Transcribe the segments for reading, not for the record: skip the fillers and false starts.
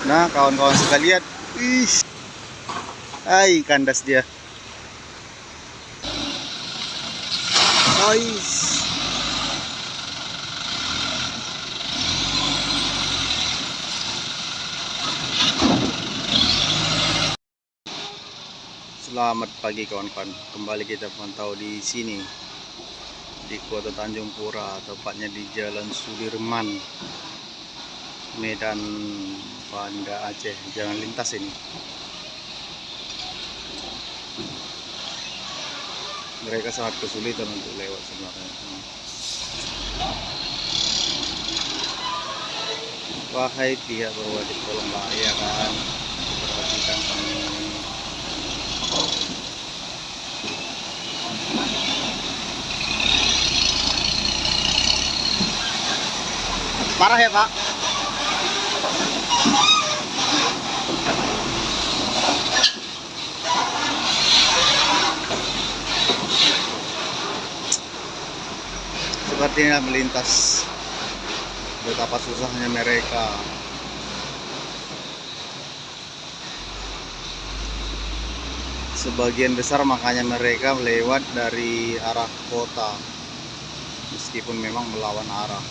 Nah, kawan-kawan sekalian, ih, ay, kandas dia. Ais. Selamat pagi kawan-kawan. Kembali kita pantau di sini di Kota Tanjung Pura, tepatnya di Jalan Sudirman, Medan Banda Aceh. Jangan lintas ini. Mereka sangat kesulitan untuk lewat sebenarnya. Wahai pihak berwajib, tolonglah ya kan, perhatikan kami. Parah ya Pak. Sepertinya melintas. Betapa susahnya mereka. Sebagian besar makanya mereka lewat dari arah kota, meskipun memang melawan arah.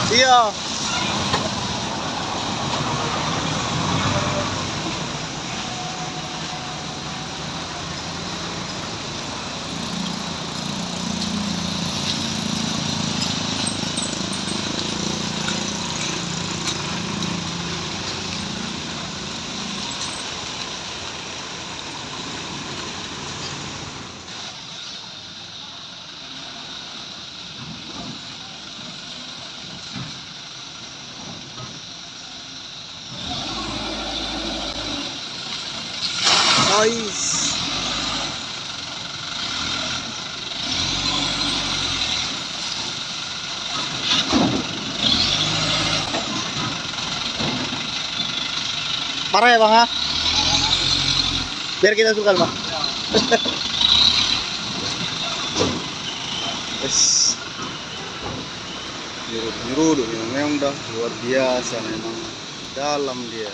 Iya. Ais. Parah ya Bang ha? Biar kita suka Bang. Wes. Nyurut memang udah luar biasa, memang dalam dia.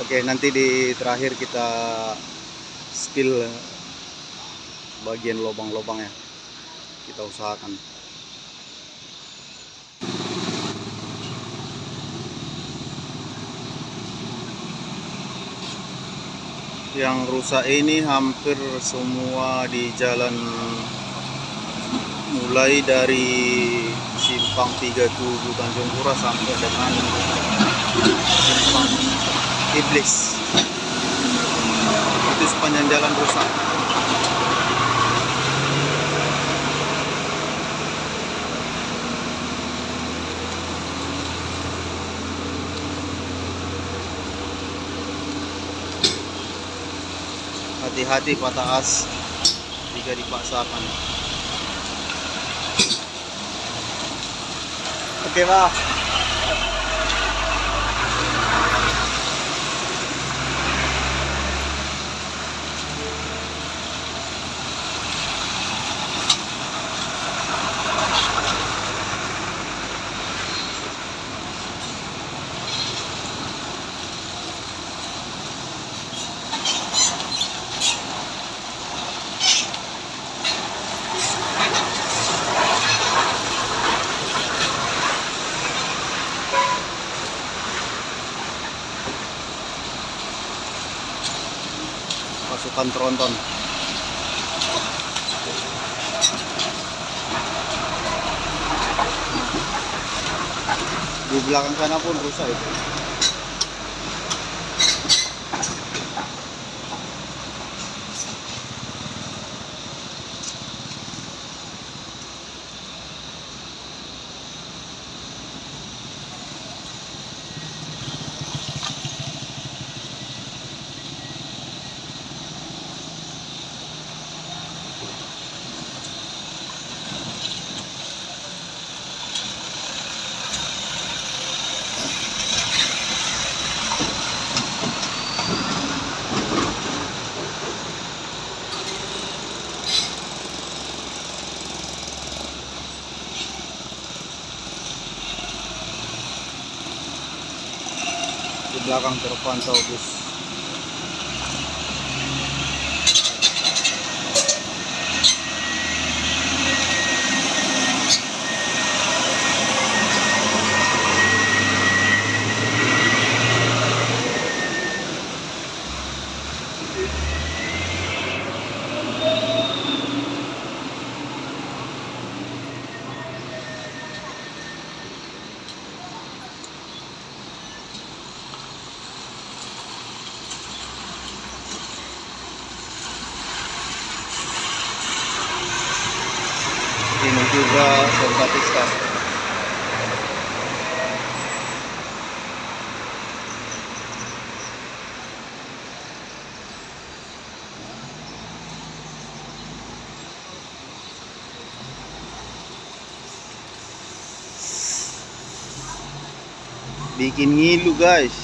Oke, nanti di terakhir kita spill bagian lubang-lubangnya. Kita usahakan. Yang rusak ini hampir semua di jalan, mulai dari simpang 37 Tanjung Pura sampai dengan simpang Iblis. Itu sepanjang jalan rusak. Hati-hati patah as jika dipaksakan. Oke Pak. Pasukan tronton. Di belakang sana pun rusak itu. belakang terpantau bus. Ini juga Pakistan. Bikin ngilu guys.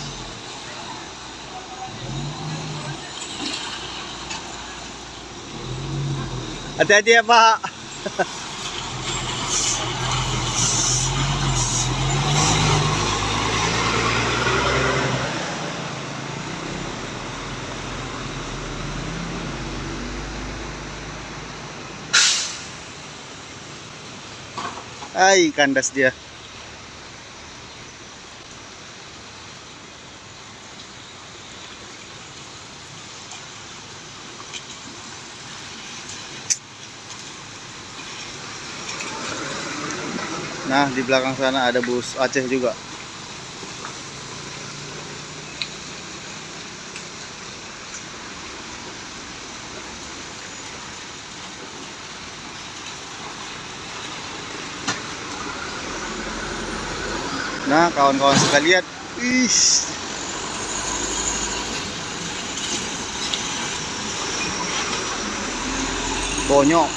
Hati-hati ya Pak. Ai, kandas dia. Nah, di belakang sana ada bus Aceh juga. Nah, kawan-kawan sekalian, bonyok.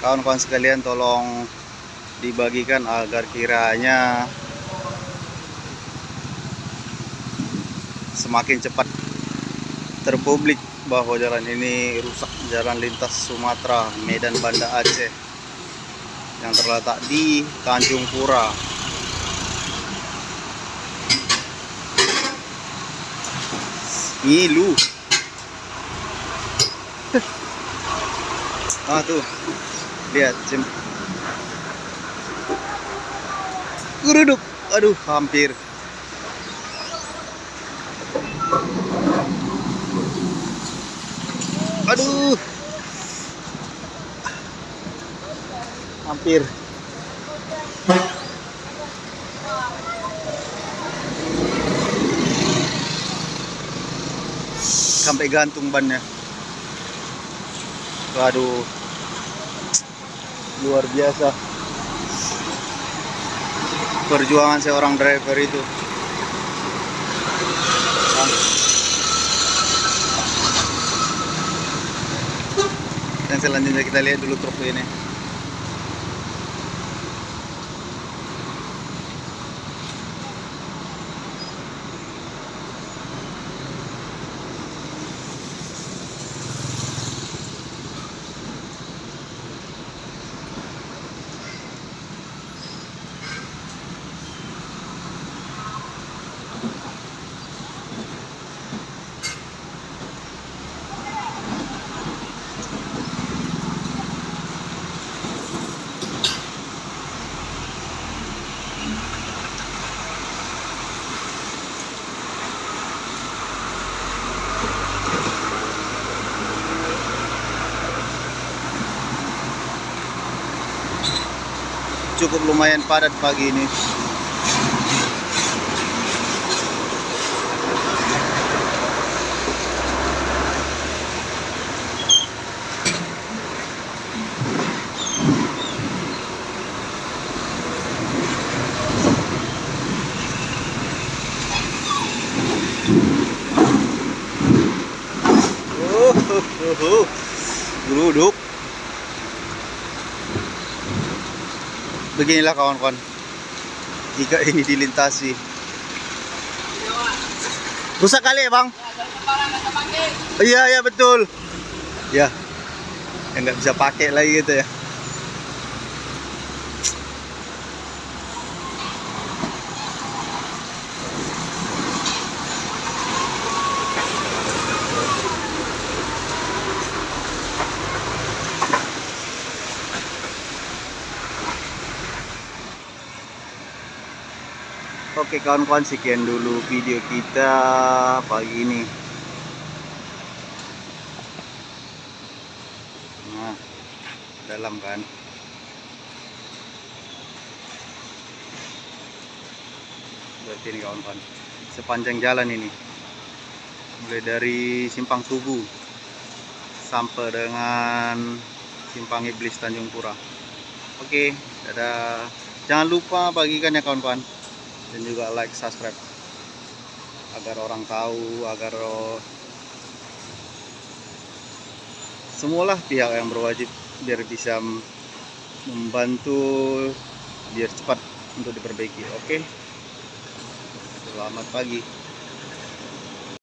Kawan-kawan sekalian, tolong dibagikan agar kiranya semakin cepat terpublik bahwa jalan ini rusak, jalan lintas Sumatera Medan Banda Aceh yang terletak di Tanjung Pura. Ngilu. Ah tuh, lihat geruduk. Aduh, hampir. Aduh, hampir. Sampai gantung bannya. Waduh, luar biasa perjuangan seorang driver itu. Dan selanjutnya kita lihat dulu truk ini. Cukup lumayan padat pagi ini. Geruduk. Beginilah kawan-kawan, jika ini dilintasi. Rusak kali ya bang? Iya ya betul. Ya, nggak bisa pakai lagi gitu ya. Oke kawan-kawan, sekian dulu video kita pagi ini. Nah, dalam kan. Berarti ini kawan-kawan, sepanjang jalan ini, mulai dari Simpang Tugu sampai dengan Simpang Iblis Tanjung Pura. Oke, dadah. Jangan lupa bagikan ya kawan-kawan, dan juga like, subscribe, agar orang tahu, agar semualah pihak yang berwajib biar bisa membantu, biar cepat untuk diperbaiki. Oke, selamat pagi.